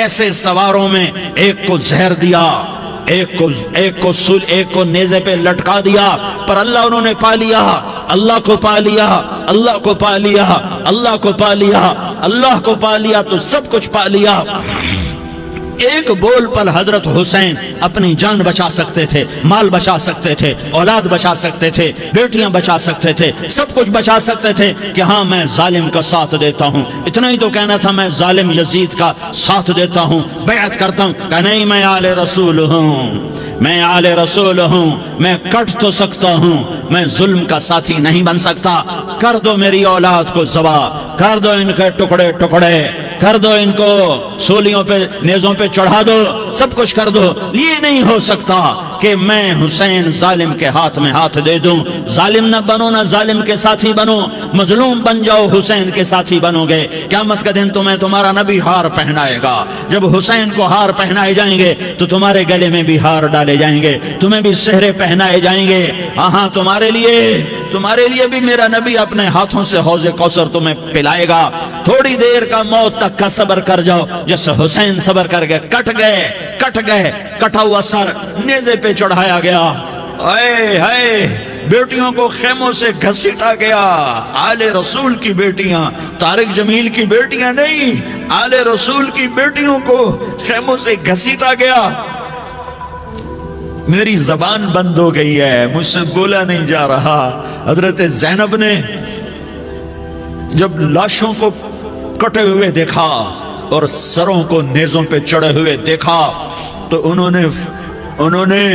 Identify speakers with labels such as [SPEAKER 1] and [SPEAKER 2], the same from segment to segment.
[SPEAKER 1] ایسے سواروں میں ایک کو زہر دیا، ایک کو نیزے پہ لٹکا دیا، پر اللہ انہوں نے پا لیا، اللہ کو پا لیا، اللہ کو پا لیا، اللہ کو پا لیا، اللہ کو پا لیا تو سب کچھ پا لیا۔ ایک بول پر حضرت حسین اپنی جان بچا سکتے تھے، مال بچا سکتے تھے، اولاد بچا سکتے تھے، بیٹیاں بچا سکتے تھے، سب کچھ بچا سکتے تھے کہ ہاں میں ظالم کا ساتھ دیتا ہوں۔ اتنا ہی تو کہنا تھا، میں ظالم یزید کا ساتھ دیتا ہوں، بیعت کرتا ہوں، کہ نہیں میں آل رسول ہوں، میں آل رسول ہوں، میں کٹ تو سکتا ہوں، میں ظلم کا ساتھی نہیں بن سکتا۔ کر دو میری اولاد کو ذبح، کر دو ان کے ٹکڑے ٹکڑے، کر دو ان کو سولیوں پہ نیزوں پہ چڑھا دو، سب کچھ کر دو۔ یہ نہیں ہو سکتا کہ میں حسین ظالم کے ہاتھ میں ہاتھ دے دوں۔ ظالم نہ بنو، نہ ظالم کے ساتھی بنو، مظلوم بن جاؤ، حسین کے ساتھی بنو گے۔ قیامت کا دن تمہیں تمہارا نبی ہار پہنائے گا۔ جب حسین کو ہار پہنائے جائیں گے تو تمہارے گلے میں بھی ہار ڈالے جائیں گے، تمہیں بھی سہرے پہنائے جائیں گے۔ ہاں تمہارے لیے بھی میرا نبی اپنے ہاتھوں سے حوض کوثر تمہیں پلائے گا۔ تھوڑی دیر کا موت تک کا صبر کر جاؤ، جیسے حسین صبر کر گئے، کٹ گئے، کٹا ہوا سر نیزے پہ چڑھایا گیا۔ اے ہائے، بیٹیوں کو خیموں سے گھسیٹا گیا۔ آل رسول کی بیٹیاں، طارق جمیل کی بیٹیاں نہیں، آل رسول کی بیٹیوں کو خیموں سے گھسیٹا گیا۔ میری زبان بند ہو گئی ہے، مجھ سے بولا نہیں جا رہا۔ حضرت زینب نے جب لاشوں کو کٹے ہوئے دیکھا اور سروں کو نیزوں پہ چڑھے ہوئے دیکھا تو انہوں نے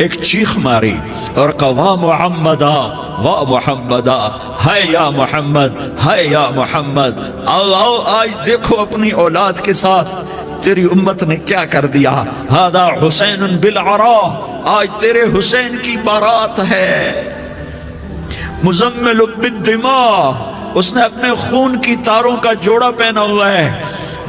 [SPEAKER 1] ایک چیخ ماری اور کہا واہ محمدا، واہ محمدا، ہے یا محمد، ہے یا محمد۔ آؤ آج دیکھو اپنی اولاد کے ساتھ تیری امت نے کیا کر دیا۔ ہذا حسین بالعراء، آج تیرے حسین کی بارات ہے۔ مزمل بالدماء، اس نے اپنے خون کی تاروں کا جوڑا پہنا ہوا ہے۔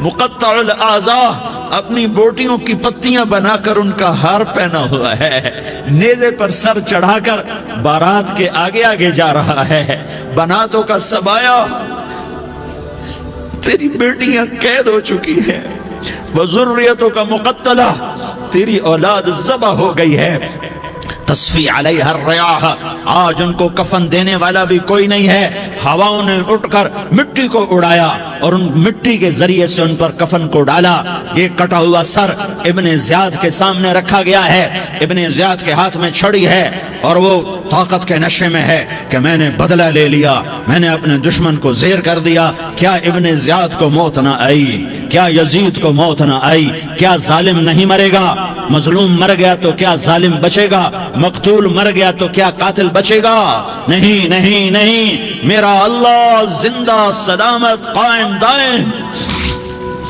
[SPEAKER 1] مقطع الاعضاء، اپنی بوٹیوں کی پتیاں بنا کر ان کا ہار پہنا ہوا ہے۔ نیزے پر سر چڑھا کر بارات کے آگے آگے جا رہا ہے۔ بناتوں کا سبایا، تیری بیٹیاں قید ہو چکی ہیں۔ وذریتوں کا مقتلہ، تیری اولاد ذبح ہو گئی ہے۔ تصفی علیہ الریاح، آج ان کو کفن دینے والا بھی کوئی نہیں ہے۔ ہواؤں نے اٹھ کر مٹی کو اڑایا اور ان مٹی کے ذریعے سے ان پر کفن کو ڈالا۔ یہ کٹا ہوا سر ابن زیاد کے سامنے رکھا گیا ہے۔ ابن زیاد کے ہاتھ میں چھڑی ہے اور وہ طاقت کے نشے میں ہے کہ میں نے بدلہ لے لیا، میں نے اپنے دشمن کو زیر کر دیا۔ کیا ابن زیاد کو موت نہ آئی؟ کیا یزید کو موت نہ آئی؟ کیا ظالم نہیں مرے گا؟ مظلوم مر گیا تو کیا ظالم بچے گا؟ مقتول مر گیا تو کیا قاتل بچے گا؟ نہیں نہیں نہیں، میرا اللہ زندہ سلامت قائم دائم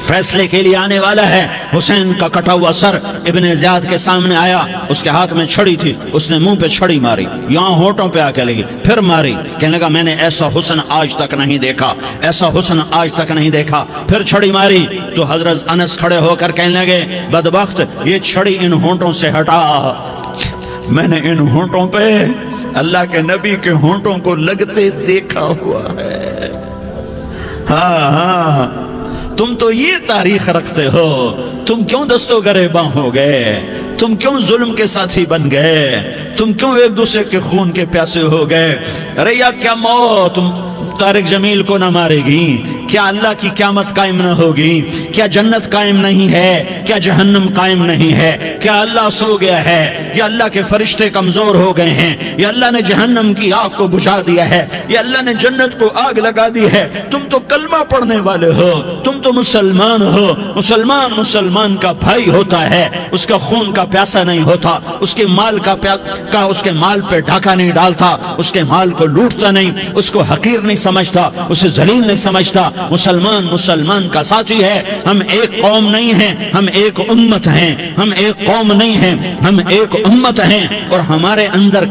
[SPEAKER 1] فیصلے کے لیے آنے والا ہے۔ حسین کا کٹا ہوا سر ابن زیاد کے سامنے آیا، اس کے ہاتھ میں چھڑی تھی، اس نے منہ پہ چھڑی ماری، یہاں ہونٹوں پہ آ کے لگی، پھر ماری، کہنے لگا میں نے ایسا حسن آج تک نہیں دیکھا، ایسا حسن آج تک نہیں دیکھا، پھر چھڑی ماری تو حضرت انس کھڑے ہو کر کہنے لگے بدبخت، یہ چھڑی ان ہونٹوں سے ہٹا۔ میں نے ان ہونٹوں پہ اللہ کے نبی کے ہونٹوں کو لگتے دیکھا ہوا ہے۔ ہاں تم تو یہ تاریخ رکھتے ہو، تم کیوں دستوں گریباں ہو گئے؟ تم کیوں ظلم کے ساتھی بن گئے؟ تم کیوں ایک دوسرے کے خون کے پیاسے ہو گئے؟ ارے یا کیا موت طارق جمیل کو نہ مارے گی؟ کیا اللہ کی قیامت قائم نہ ہوگی؟ کیا جنت قائم نہیں ہے؟ کیا جہنم قائم نہیں ہے؟ کیا اللہ سو گیا ہے؟ یا اللہ کے فرشتے کمزور ہو گئے ہیں؟ یا اللہ نے جہنم کی آگ کو بجھا دیا ہے؟ یا اللہ نے جنت کو آگ لگا دی ہے؟ تم تو کلمہ پڑھنے والے ہو، تم تو مسلمان ہو۔ مسلمان کا بھائی ہوتا ہے، اس کا خون کا پیاسا نہیں ہوتا، اس کے مال اس کے مال پہ ڈھاکہ نہیں ڈالتا، اس کے مال کو لوٹتا نہیں، اس کو حقیر نہیں سمجھتا، اسے ذلیل نہیں سمجھتا۔ مسلمان کا ساتھی ہے۔ ہم ایک قوم نہیں ہیں، ہم ایک امت ہیں، ہم ایک قوم نہیں ہیں، ہم ایک امت ہیں، اور ہمارے اندر